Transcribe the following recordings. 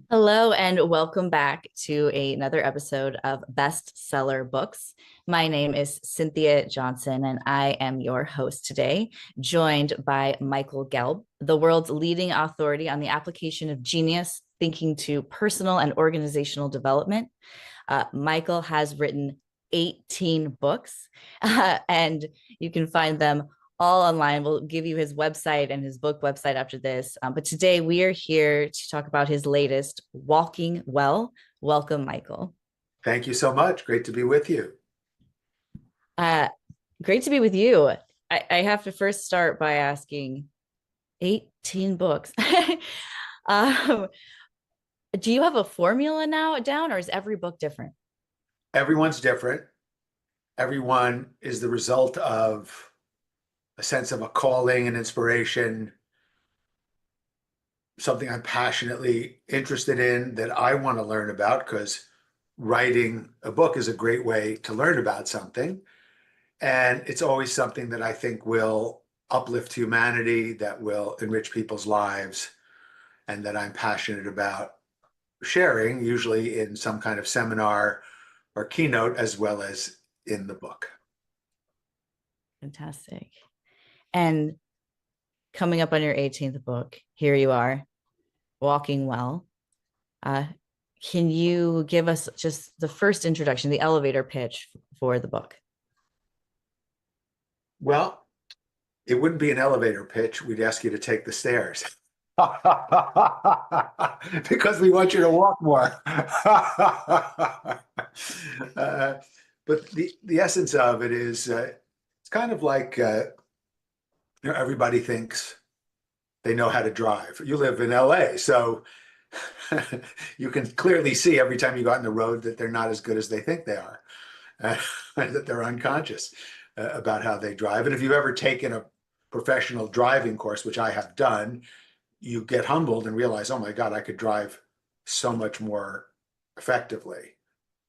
Hello, and welcome back to another episode of Bestseller Books. My name is Cynthia Johnson, and I am your host today, joined by Michael Gelb, the world's leading authority on the application of genius thinking to personal and organizational development. Michael has written 18 books, and you can find them all online. We'll give you his website and his book website after this. But today we are here to talk about his latest, Walking Well. Welcome, Michael. Thank you so much. Great to be with you. Uh, Great to be with you. I have to first start by asking 18 books. um, do you have a formula now down, or is every book different? Everyone's different. Everyone is the result of a sense of a calling and inspiration, something I'm passionately interested in that I want to learn about because writing a book is a great way to learn about something. And it's always something that I think will uplift humanity, that will enrich people's lives, and that I'm passionate about sharing, usually in some kind of seminar or keynote, as well as in the book. Fantastic. And coming up on your 18th book, here you are, Walking Well. Uh, can you give us just the first introduction, the elevator pitch for the book? Well, it wouldn't be an elevator pitch. We'd ask you to take the stairs because we want you to walk more. But the essence of it is it's kind of like everybody thinks they know how to drive. You live in LA, so you can clearly see every time you go out on the road that they're not as good as they think they are, that they're unconscious about how they drive. And if you've ever taken a professional driving course, which I have done, you get humbled and realize, oh my God, I could drive so much more effectively,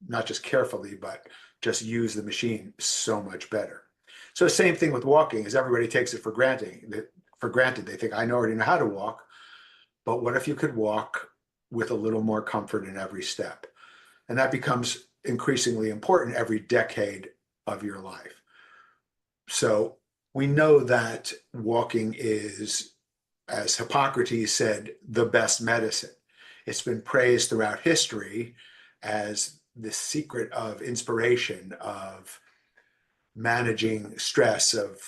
not just carefully, but just use the machine so much better. So the same thing with walking is everybody takes it for granted. They think I already know how to walk, but what if you could walk with a little more comfort in every step? And that becomes increasingly important every decade of your life. So we know that walking is, as Hippocrates said, the best medicine. It's been praised throughout history as the secret of inspiration, of managing stress, of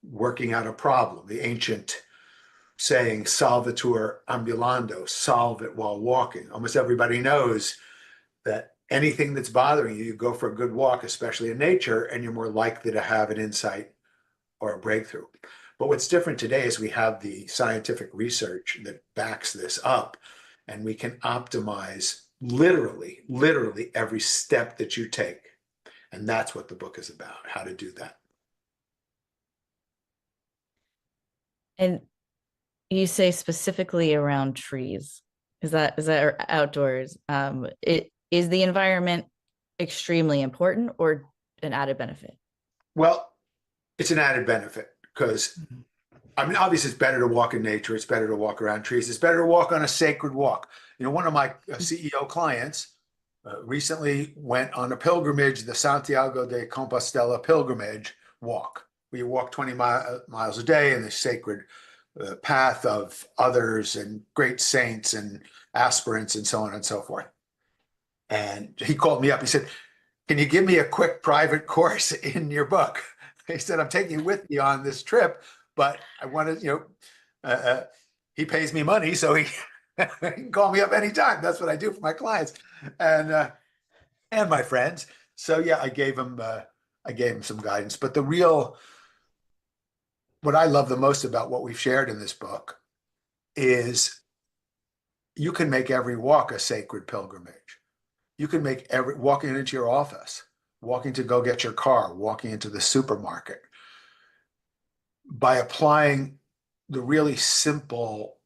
working out a problem. The ancient saying, solvitur ambulando, solve it while walking. Almost everybody knows that anything that's bothering you, you go for a good walk, especially in nature, and you're more likely to have an insight or a breakthrough. But what's different today is we have the scientific research that backs this up, and we can optimize literally every step that you take. And that's what the book is about, how to do that. And you say specifically around trees. Is that outdoors? It is the environment extremely important or an added benefit? Well, it's an added benefit because, I mean, obviously, it's better to walk in nature. It's better to walk around trees. It's better to walk on a sacred walk. One of my CEO clients recently went on a pilgrimage, the Santiago de Compostela pilgrimage walk, where you walk 20 miles a day in the sacred path of others and great saints and aspirants and so on and so forth. And he called me up. He said, can you give me a quick private course in your book? He said, I'm taking you with me on this trip, but I want to, he pays me money, so he, he can call me up anytime. That's what I do for my clients and my friends. So yeah, I gave him some guidance. But what I love the most about what we've shared in this book is you can make every walk a sacred pilgrimage. You can make every walking into your office, walking to go get your car, walking into the supermarket, by applying the really simple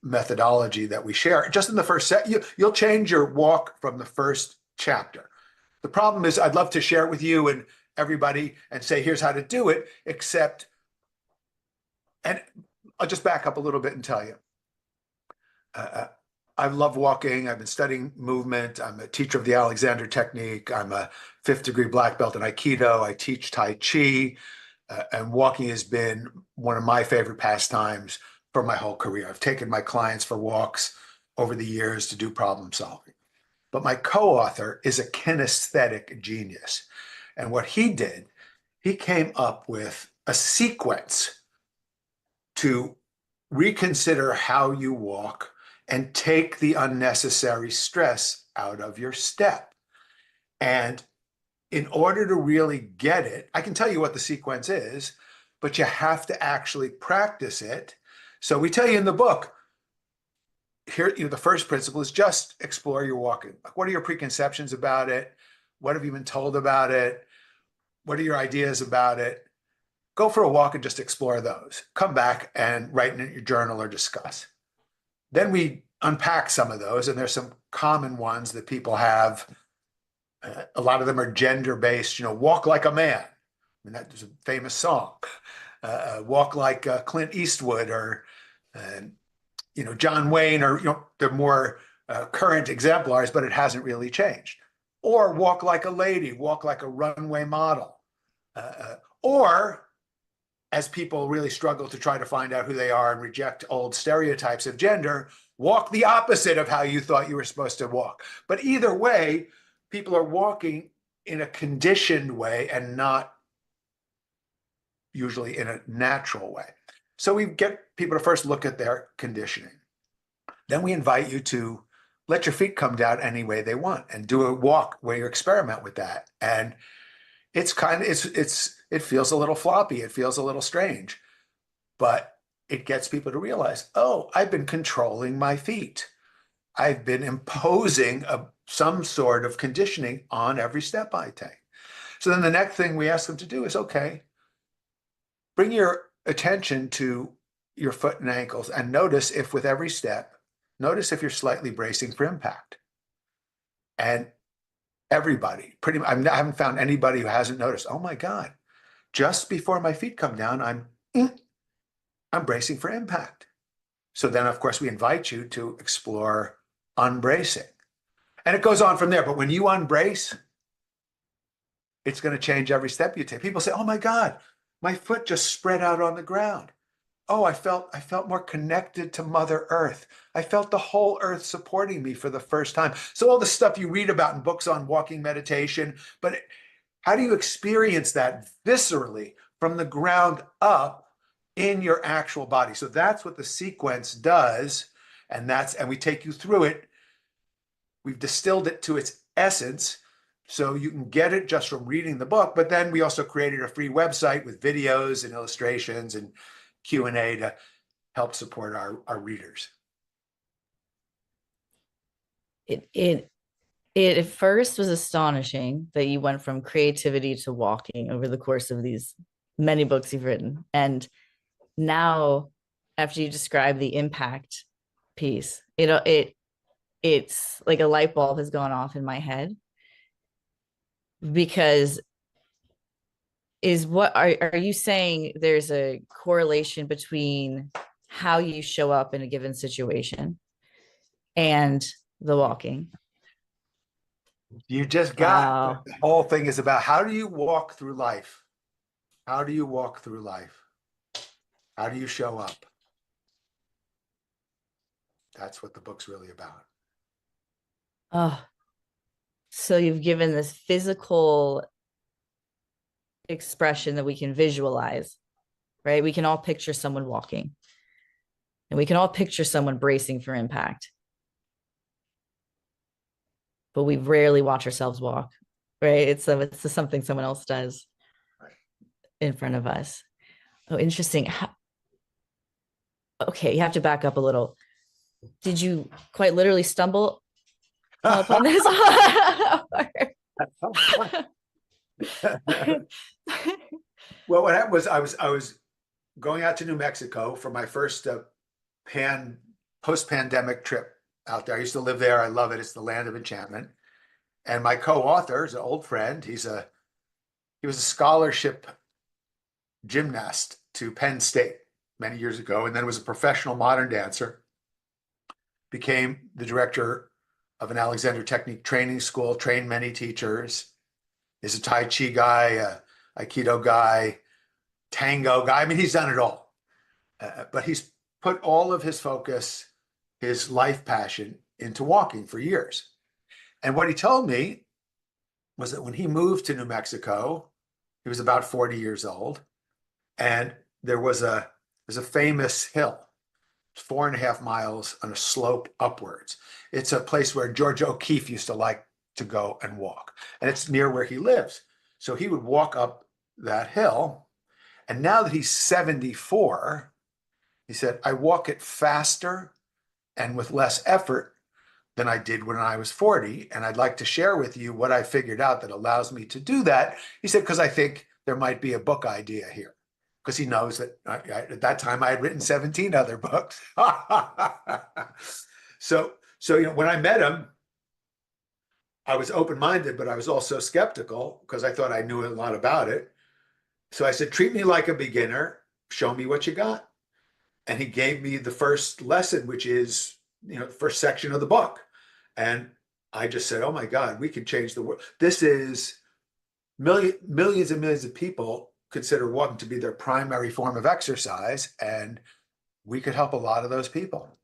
methodology that we share. Just in the first set, you'll change your walk from the first chapter. The problem is I'd love to share it with you and everybody and say, here's how to do it, except, and I'll just back up a little bit and tell you, I love walking. I've been studying movement. I'm a teacher of the Alexander technique. I'm a fifth degree black belt in Aikido. I teach Tai Chi. And walking has been one of my favorite pastimes for my whole career. I've taken my clients for walks over the years to do problem solving. But my co-author is a kinesthetic genius. And what he did, he came up with a sequence to reconsider how you walk and take the unnecessary stress out of your step. And in order to really get it, I can tell you what the sequence is, but you have to actually practice it. So we tell you in the book, here, the first principle is just explore your walking. What are your preconceptions about it? What have you been told about it? What are your ideas about it? Go for a walk and just explore those. Come back and write in your journal or discuss. Then we unpack some of those, and there's some common ones that people have. A lot of them are gender-based, walk like a man. I mean, that's a famous song. Walk like Clint Eastwood or, John Wayne, or, they're more current exemplars, but it hasn't really changed. Or walk like a lady, walk like a runway model. Or as people really struggle to try to find out who they are and reject old stereotypes of gender, walk the opposite of how you thought you were supposed to walk. But either way, people are walking in a conditioned way and not usually in a natural way. So we get people to first look at their conditioning. Then we invite you to let your feet come down any way they want and do a walk where you experiment with that. And it feels a little floppy. It feels a little strange, but it gets people to realize, oh, I've been controlling my feet. I've been imposing some sort of conditioning on every step I take. So then the next thing we ask them to do is, okay, bring your attention to your foot and ankles and notice if with every step, notice if you're slightly bracing for impact. And everybody, I haven't found anybody who hasn't noticed, oh my God, just before my feet come down, I'm bracing for impact. So then, of course, we invite you to explore unbracing. And it goes on from there. But when you unbrace, it's going to change every step you take. People say, oh my God, my foot just spread out on the ground. Oh, I felt more connected to Mother Earth. I felt the whole earth supporting me for the first time. So all the stuff you read about in books on walking meditation, but how do you experience that viscerally from the ground up in your actual body? So that's what the sequence does. And we take you through it. We've distilled it to its essence. So you can get it just from reading the book, but then we also created a free website with videos and illustrations and Q&A to help support our readers. It at first was astonishing that you went from creativity to walking over the course of these many books you've written. And now, after you describe the impact piece, it's like a light bulb has gone off in my head, because are you saying there's a correlation between how you show up in a given situation and the walking? You just got Wow. the whole thing is about how do you walk through life? How do you walk through life? How do you show up? That's what the book's really about. Oh, so you've given this physical expression that we can visualize, right? We can all picture someone walking, and we can all picture someone bracing for impact, but we rarely watch ourselves walk, right? It's something someone else does in front of us. Oh, interesting. Okay, you have to back up a little. Did you quite literally stumble upon this? Well, what happened was I was going out to New Mexico for my first post-pandemic trip out there. I used to live there. I love it. It's the land of enchantment. And my co-author is an old friend. He was a scholarship gymnast to Penn State many years ago, and then was a professional modern dancer. became the director of an Alexander Technique training school, trained many teachers, is a Tai Chi guy, a Aikido guy, tango guy. I mean, he's done it all. But he's put all of his focus, his life passion into walking for years. And what he told me was that when he moved to New Mexico, he was about 40 years old, and there's a famous hill, 4.5 miles on a slope upwards. It's a place where George O'Keeffe used to like to go and walk, and it's near where he lives. So he would walk up that hill. And now that he's 74, he said, I walk it faster and with less effort than I did when I was 40. And I'd like to share with you what I figured out that allows me to do that. He said, because I think there might be a book idea here. Because he knows that at that time I had written 17 other books. so, when I met him, I was open-minded, but I was also skeptical because I thought I knew a lot about it. So I said, treat me like a beginner, show me what you got. And he gave me the first lesson, which is, the first section of the book. And I just said, oh my God, we can change the world. This is millions and millions of people consider walking to be their primary form of exercise. And we could help a lot of those people.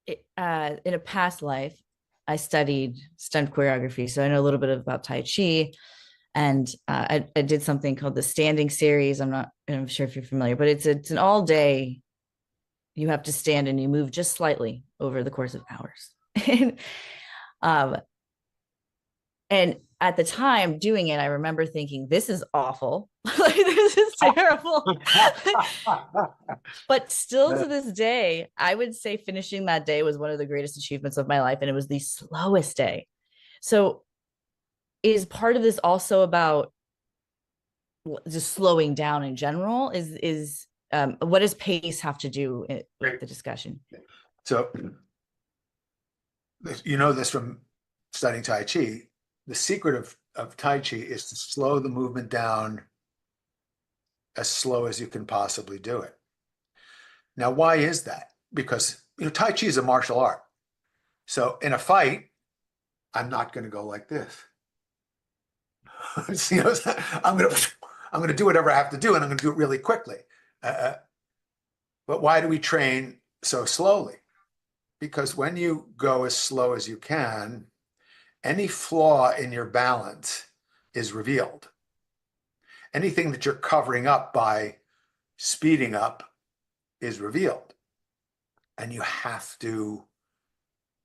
In a past life, I studied stunt choreography, so I know a little bit about Tai Chi, and I did something called the standing series. I'm sure if you're familiar, but it's an all day. You have to stand and you move just slightly over the course of hours. um, and at the time doing it, I remember thinking, this is awful. Like, this is terrible. But still to this day, I would say finishing that day was one of the greatest achievements of my life. And it was the slowest day. So is part of this also about just slowing down in general? What does pace have to do with the discussion? So, you know this from studying Tai Chi. The secret of Tai Chi is to slow the movement down as slow as you can possibly do it. Now, why is that? Because Tai Chi is a martial art. So in a fight, I'm not going to go like this. I'm going to do whatever I have to do, and I'm going to do it really quickly. But why do we train so slowly? Because when you go as slow as you can, any flaw in your balance is revealed. Anything that you're covering up by speeding up is revealed. And you have to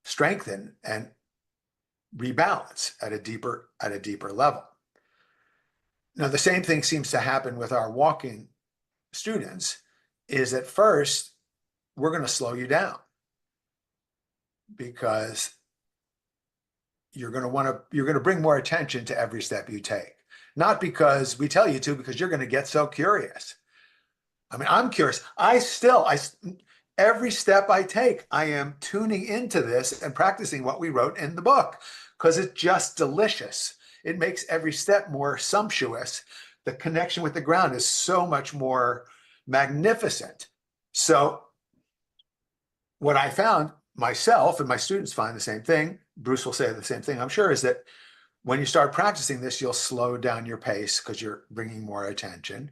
strengthen and rebalance at a deeper level. Now, the same thing seems to happen with our walking students, is at first, we're going to slow you down because you're going to bring more attention to every step you take. Not because we tell you to, because you're going to get so curious. I mean, I'm curious. Every step I take, I am tuning into this and practicing what we wrote in the book because it's just delicious. It makes every step more sumptuous. The connection with the ground is so much more magnificent. So what I found myself, and my students find the same thing, Bruce will say the same thing, I'm sure, is that when you start practicing this, you'll slow down your pace because you're bringing more attention.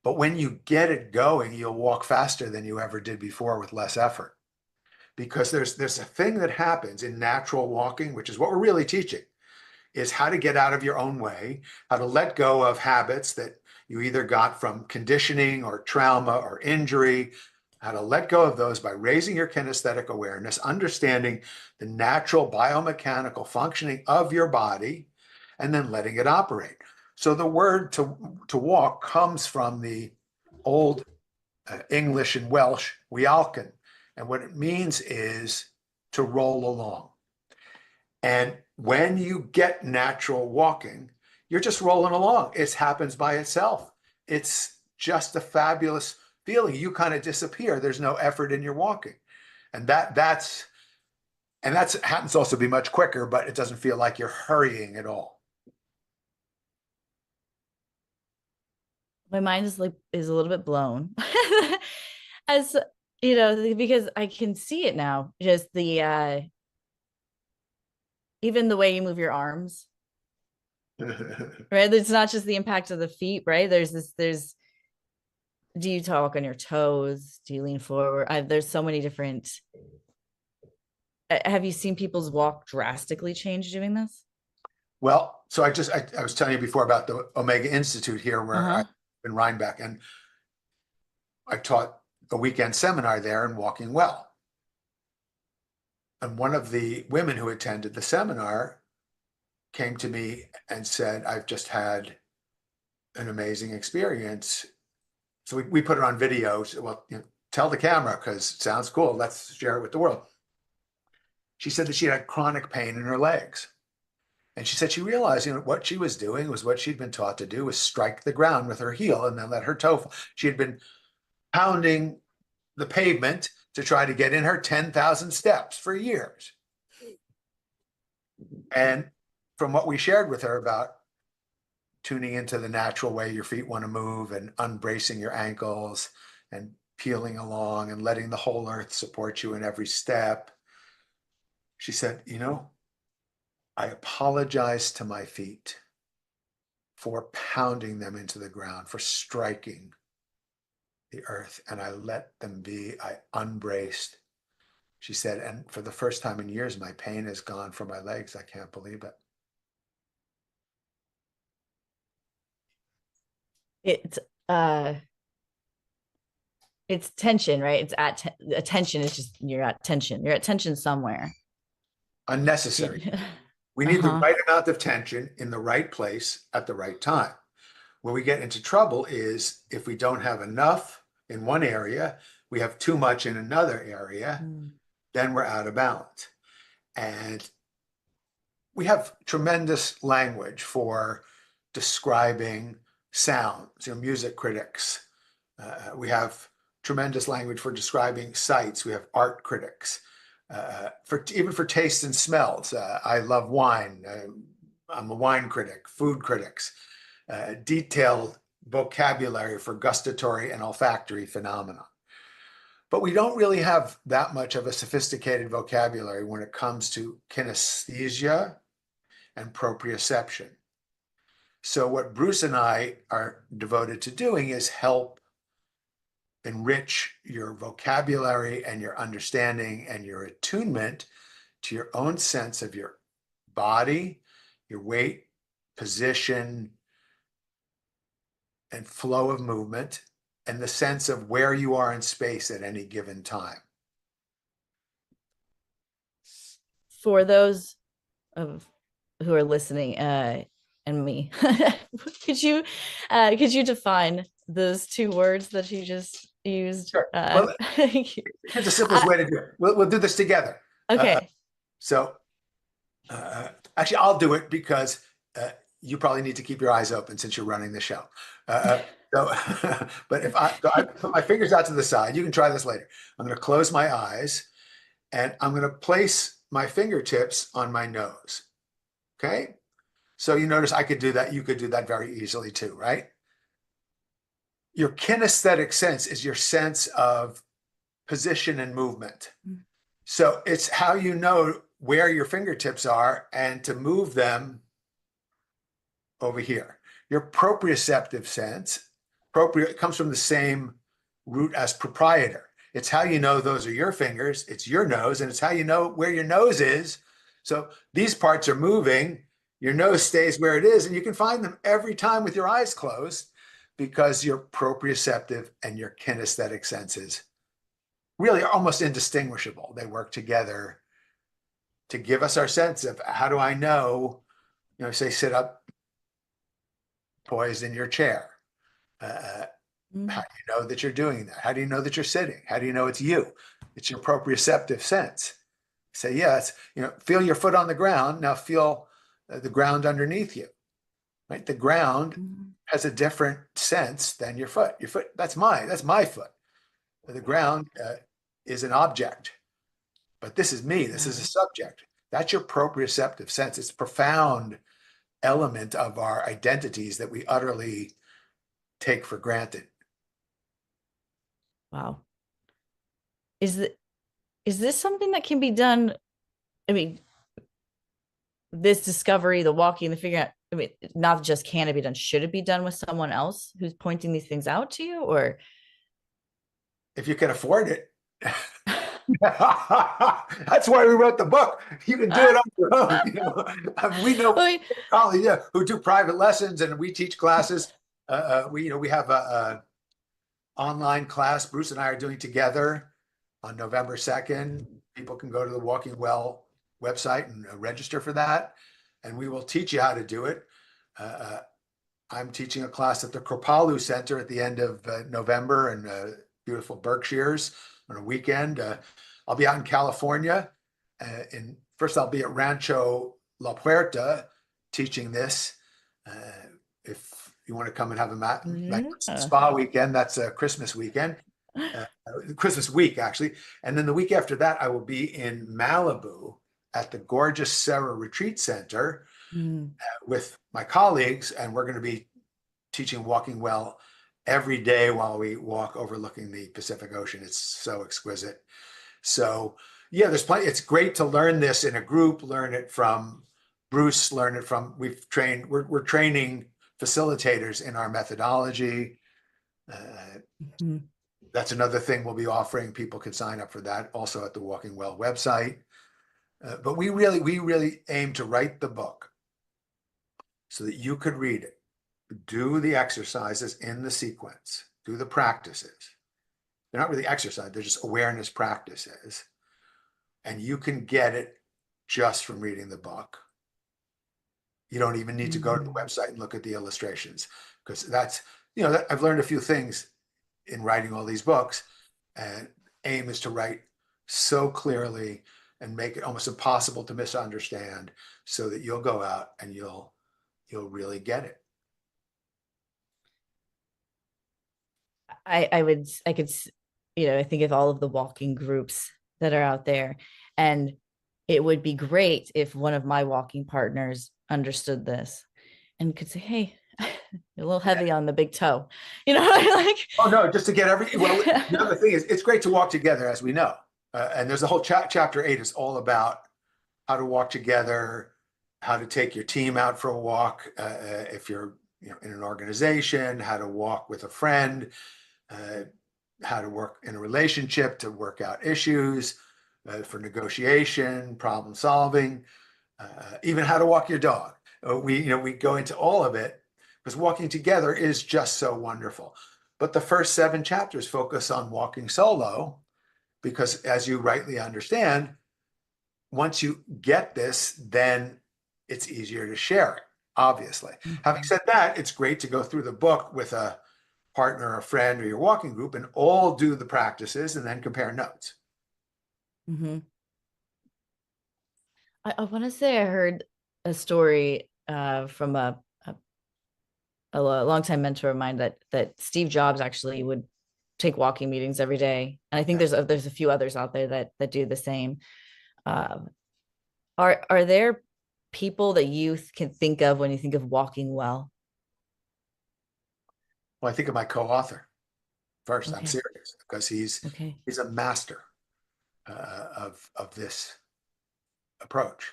But when you get it going, you'll walk faster than you ever did before with less effort. Because there's a thing that happens in natural walking, which is what we're really teaching, is how to get out of your own way, how to let go of habits that you either got from conditioning or trauma or injury, how to let go of those by raising your kinesthetic awareness, understanding the natural biomechanical functioning of your body, and then letting it operate. So the word to walk comes from the old English and Welsh, wialcan. And what it means is to roll along. And when you get natural walking, you're just rolling along. It happens by itself. It's just a fabulous feeling. You kind of disappear. There's no effort in your walking. And that happens also to be much quicker, but it doesn't feel like you're hurrying at all. My mind is a little bit blown. as because I can see it now, just the even the way you move your arms, right? It's not just the impact of the feet, right? There's do you talk on your toes? Do you lean forward? There's so many different. Have you seen people's walk drastically change doing this? Well, so I was telling you before about the Omega Institute here where Uh-huh. I'm in Rhinebeck, and I taught a weekend seminar there in walking well. And one of the women who attended the seminar came to me and said, I've just had an amazing experience. So we put it on video. So, well, tell the camera because it sounds cool. Let's share it with the world. She said that she had chronic pain in her legs. And she said she realized, what she was doing was what she'd been taught to do, was strike the ground with her heel and then let her toe fall. She had been pounding the pavement to try to get in her 10,000 steps for years. And from what we shared with her about tuning into the natural way your feet want to move and unbracing your ankles and peeling along and letting the whole earth support you in every step, she said, I apologize to my feet for pounding them into the ground, for striking the earth, and I let them be. I unbraced. She said, and for the first time in years, my pain is gone from my legs. I can't believe it. It's uh it's tension, right? It's attention is just you're at tension. You're at tension somewhere. Unnecessary. We need the Uh-huh. right amount of tension in the right place at the right time. Where we get into trouble is if we don't have enough in one area, we have too much in another area, Mm. then we're out of balance. And we have tremendous language for describing sounds, music critics. We have tremendous language for describing sights. We have art critics. Even for tastes and smells. I love wine. I'm a wine critic, food critics, detailed vocabulary for gustatory and olfactory phenomena. But we don't really have that much of a sophisticated vocabulary when it comes to kinesthesia and proprioception. So what Bruce and I are devoted to doing is help enrich your vocabulary and your understanding and your attunement to your own sense of your body, your weight, position, and flow of movement, and the sense of where you are in space at any given time. For those of who are listening, and me, could you define those two words that you just used? Sure. Well, here's the simplest way to do it. We'll do this together. Okay. So actually, I'll do it because you probably need to keep your eyes open since you're running the show. So, but if I put my fingers out to the side, you can try this later. I'm going to close my eyes and I'm going to place my fingertips on my nose. Okay. So you notice I could do that. You could do that very easily too, right? Your kinesthetic sense is your sense of position and movement. So it's how you know where your fingertips are and to move them over here. Your proprioceptive sense, comes from the same root as proprietor. It's how you know those are your fingers, it's your nose, and it's how you know where your nose is. So these parts are moving, your nose stays where it is, and you can find them every time with your eyes closed because your proprioceptive and your kinesthetic senses really are almost indistinguishable. They work together to give us our sense of how do I know, say sit up poised in your chair. How do you know that you're doing that? How do you know that you're sitting? How do you know it's you? It's your proprioceptive sense. Say, yeah, feel your foot on the ground. Now feel the ground underneath you, right? The ground has a different sense than your foot. Your foot, that's my foot. The ground is an object, but this is me. This is a subject. That's your proprioceptive sense. It's a profound element of our identities that we utterly take for granted. Wow. is th- is this something that can be done? I mean, this discovery, the walking, the figuring out, I mean, not just can it be done, should it be done with someone else who's pointing these things out to you? Or If you can afford it. That's why we wrote the book. You can do it on your own. We know well, colleagues, who do private lessons, and we teach classes. We have a online class Bruce and I are doing together on November 2nd. People can go to the Walking Well website and register for that, and we will teach you how to do it. I'm teaching a class at the Kripalu Center at the end of November in beautiful Berkshires on a weekend. I'll be out in California. First, I'll be at Rancho La Puerta teaching this. If you want to come and have a spa weekend, that's a Christmas weekend, Christmas week, actually. And then the week after that, I will be in Malibu at the gorgeous Serra Retreat Center with my colleagues, and we're going to be teaching Walking Well every day while we walk overlooking the Pacific Ocean. It's so exquisite. So yeah, there's plenty. It's great to learn this in a group, learn it from Bruce, learn it from, we're training facilitators in our methodology. That's another thing we'll be offering. People can sign up for that also at the Walking Well website. But we really aim to write the book so that you could read it, do the exercises in the sequence, do the practices. They're not really exercise, they're just awareness practices. And you can get it just from reading the book. You don't even need to go to the website and look at the illustrations, because that's, I've learned a few things in writing all these books, and aim is to write so clearly and make it almost impossible to misunderstand, so that you'll go out and you'll really get it. I could, I think of all of the walking groups that are out there, and it would be great if one of my walking partners understood this and could say, hey, you're a little heavy on the big toe. Like, oh no, just to get well, the other thing is, it's great to walk together, as we know. And there's a whole chapter 8 is all about how to walk together, how to take your team out for a walk. If you're in an organization, how to walk with a friend, how to work in a relationship to work out issues, for negotiation, problem solving, even how to walk your dog. We go into all of it, because walking together is just so wonderful. But the first 7 chapters focus on walking solo, because as you rightly understand, once you get this, then it's easier to share it, obviously. Having said that, it's great to go through the book with a partner, a friend, or your walking group, and all do the practices and then compare notes. I want to say I heard a story from a longtime mentor of mine that Steve Jobs actually would take walking meetings every day, and I think there's a few others out there that do the same. Are there people that you can think of when you think of walking well? Well, I think of my co-author first. Okay. I'm serious, because he's a master of this approach,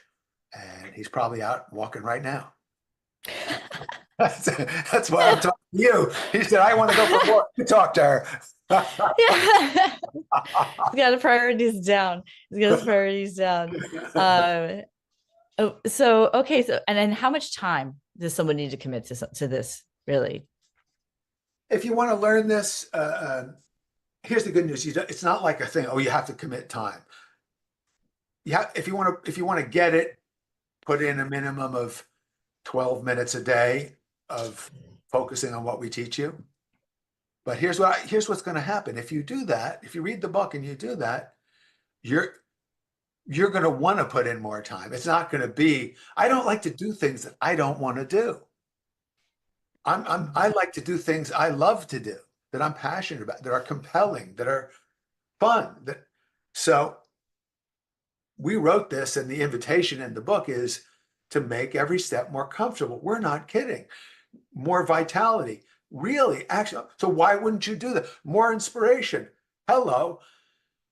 and he's probably out walking right now. That's why I'm talking to you. He said, I want to go for more to talk to her. Yeah. He's got his priorities down. Okay, and then how much time does someone need to commit to this, really? If you want to learn this, here's the good news. It's not like a thing, oh, you have to commit time. If you want to get it, put in a minimum of 12 minutes a day of focusing on what we teach you. But here's what's going to happen. If you do that, if you read the book and you do that, you're going to want to put in more time. It's not going to be, I don't like to do things that I don't want to do. I like to do things I love to do, that I'm passionate about, that are compelling, that are fun. So we wrote this, and the invitation in the book is to make every step more comfortable. We're not kidding. More vitality, really, actually. So why wouldn't you do that? More inspiration. Hello.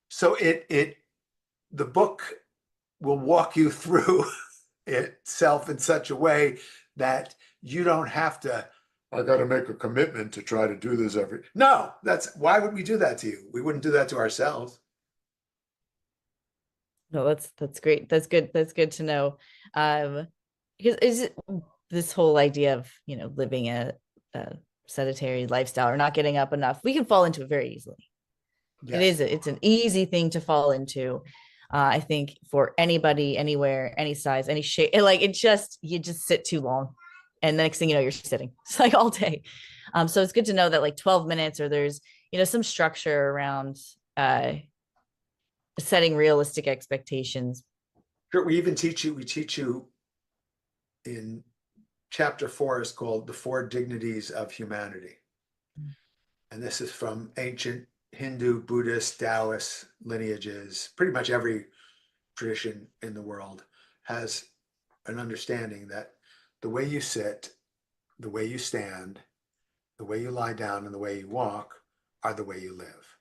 So the book will walk you through itself in such a way that you don't have to, I got to make a commitment to try to do this every. No, why would we do that to you? We wouldn't do that to ourselves. No, that's great. That's good. That's good to know. Because is it this whole idea of, living a sedentary lifestyle or not getting up enough, we can fall into it very easily. Yes. It's an easy thing to fall into. I think for anybody, anywhere, any size, any shape, you just sit too long. And the next thing you know, you're sitting. It's like all day. So it's good to know that like 12 minutes or there's, some structure around setting realistic expectations. Sure. We teach you in chapter 4 is called The Four Dignities of Humanity. And this is from ancient Hindu, Buddhist, Taoist lineages. Pretty much every tradition in the world has an understanding that the way you sit, the way you stand, the way you lie down, and the way you walk are the way you live.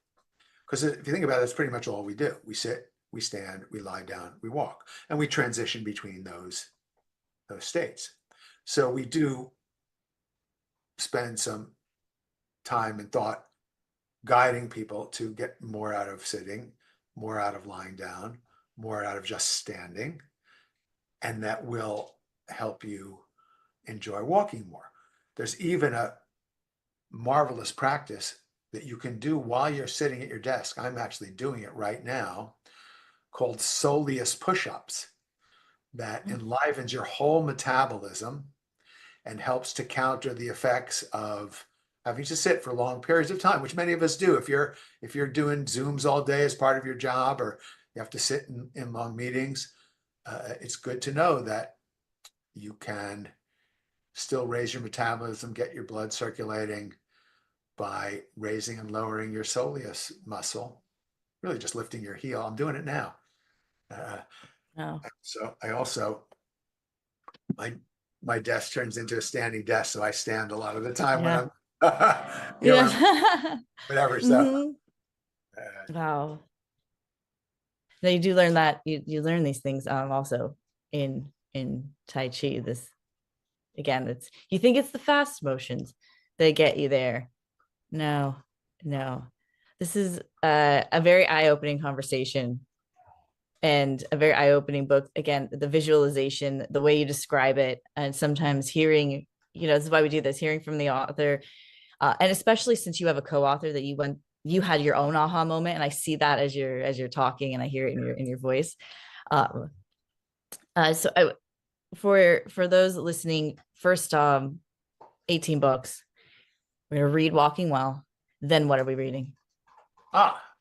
Because if you think about it, that's pretty much all we do. We sit, we stand, we lie down, we walk, and we transition between those states. So we do spend some time and thought guiding people to get more out of sitting, more out of lying down, more out of just standing, and that will help you enjoy walking more. There's even a marvelous practice that you can do while you're sitting at your desk. I'm actually doing it right now, called soleus push-ups, that enlivens your whole metabolism and helps to counter the effects of having to sit for long periods of time, which many of us do. If you're doing Zooms all day as part of your job, or you have to sit in long meetings, it's good to know that you can still raise your metabolism, get your blood circulating by raising and lowering your soleus muscle, really just lifting your heel. I'm doing it now. Uh, Oh, so I also, my my desk turns into a standing desk, so I stand a lot of the time when yeah. I'm, when I'm Yeah. whatever. So Hmm. uh, Wow. Now you do learn that you learn these things also in Tai Chi. This again, it's you think it's the fast motions that get you there. No, no. This is a very eye-opening conversation and a very eye-opening book. Again, the visualization, the way you describe it, and sometimes hearing, this is why we do this, hearing from the author, and especially since you have a co-author that you had your own aha moment, and I see that as you're talking, and I hear it in your voice. Um, so for those listening, first 18 books. We're gonna read Walking Well. Then what are we reading?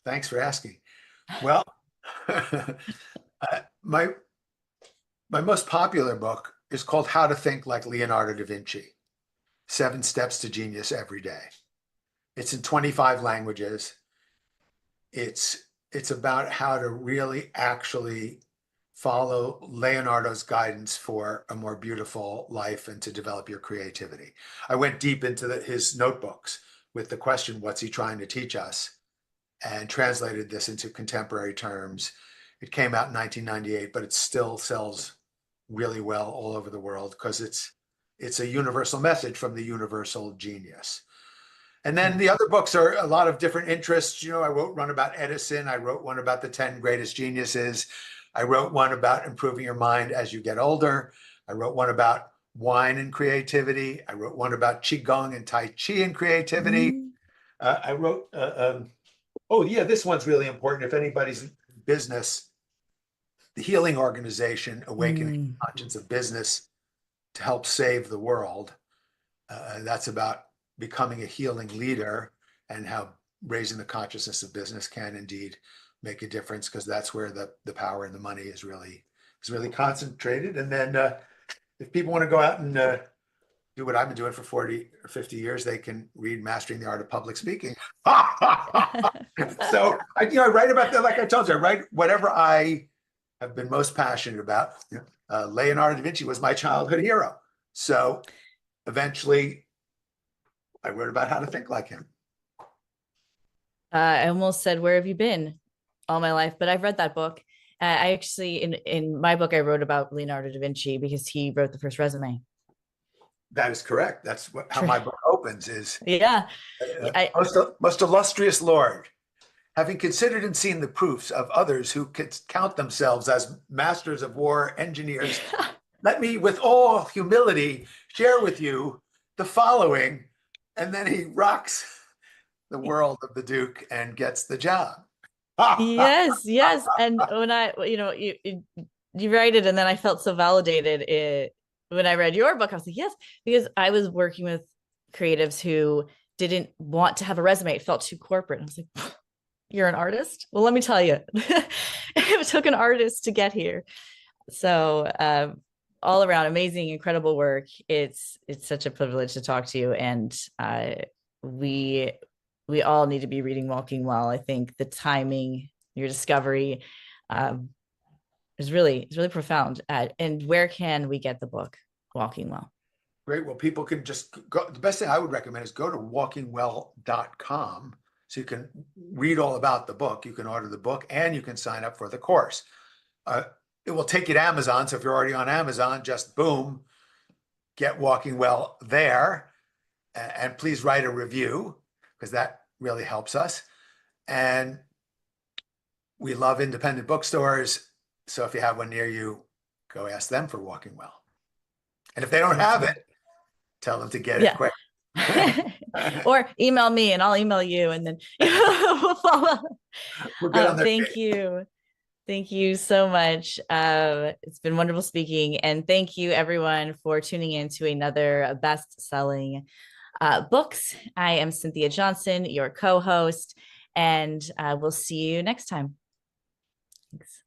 thanks for asking. Well, my most popular book is called How to Think Like Leonardo da Vinci: 7 Steps to Genius Every Day. It's in 25 languages. It's about how to really actually follow Leonardo's guidance for a more beautiful life and to develop your creativity. I went deep into his notebooks with the question, what's he trying to teach us? And translated this into contemporary terms. It came out in 1998, but it still sells really well all over the world because it's a universal message from the universal genius. And then the other books are a lot of different interests. I wrote one about Edison. I wrote one about the 10 greatest geniuses. I wrote one about improving your mind as you get older. I wrote one about wine and creativity. I wrote one about Qigong and Tai Chi and creativity. Mm, I wrote, oh, yeah, this one's really important. If anybody's in business, the Healing Organization, Awakening mm, the Conscience of Business to Help Save the World. That's about becoming a healing leader and how raising the consciousness of business can indeed make a difference, because that's where the power and the money is really concentrated. And then if people want to go out and do what I've been doing for 40 or 50 years, they can read Mastering the Art of Public Speaking. So I write about that. Like I told you, I write whatever I have been most passionate about. Leonardo da Vinci was my childhood hero. So eventually I wrote about how to think like him. I almost said, "Where have you been?" all my life, but I've read that book. I actually, in my book, I wrote about Leonardo da Vinci because he wrote the first resume. That is correct. That's how my book opens is Yeah, I most illustrious Lord, having considered and seen the proofs of others who could count themselves as masters of war, engineers, let me, with all humility, share with you the following. And then he rocks the world of the Duke and gets the job. yes, yes. And when you write it, and then I felt so validated when I read your book. I was like, yes, because I was working with creatives who didn't want to have a resume. It felt too corporate. I was like, you're an artist? Well, let me tell you, it took an artist to get here. So all around amazing, incredible work. It's such a privilege to talk to you, and we we all need to be reading Walking Well. I think the timing, your discovery, um, is really profound. And where can we get the book Walking Well? Great. Well, people can just go. The best thing I would recommend is go to walkingwell.com so you can read all about the book. You can order the book and you can sign up for the course. Uh, it will take you to Amazon. So if you're already on Amazon, just boom, get Walking Well there. And please write a review because that really helps us. And we love independent bookstores. So if you have one near you, go ask them for Walking Well. And if they don't have it, tell them to get it Yeah. quick. Or email me and I'll email you, and then we'll follow. We'll get on their Thank you. Thank you so much. It's been wonderful speaking. And thank you, everyone, for tuning in to another best-selling books. I am Cynthia Johnson, your co-host, and we'll see you next time. Thanks.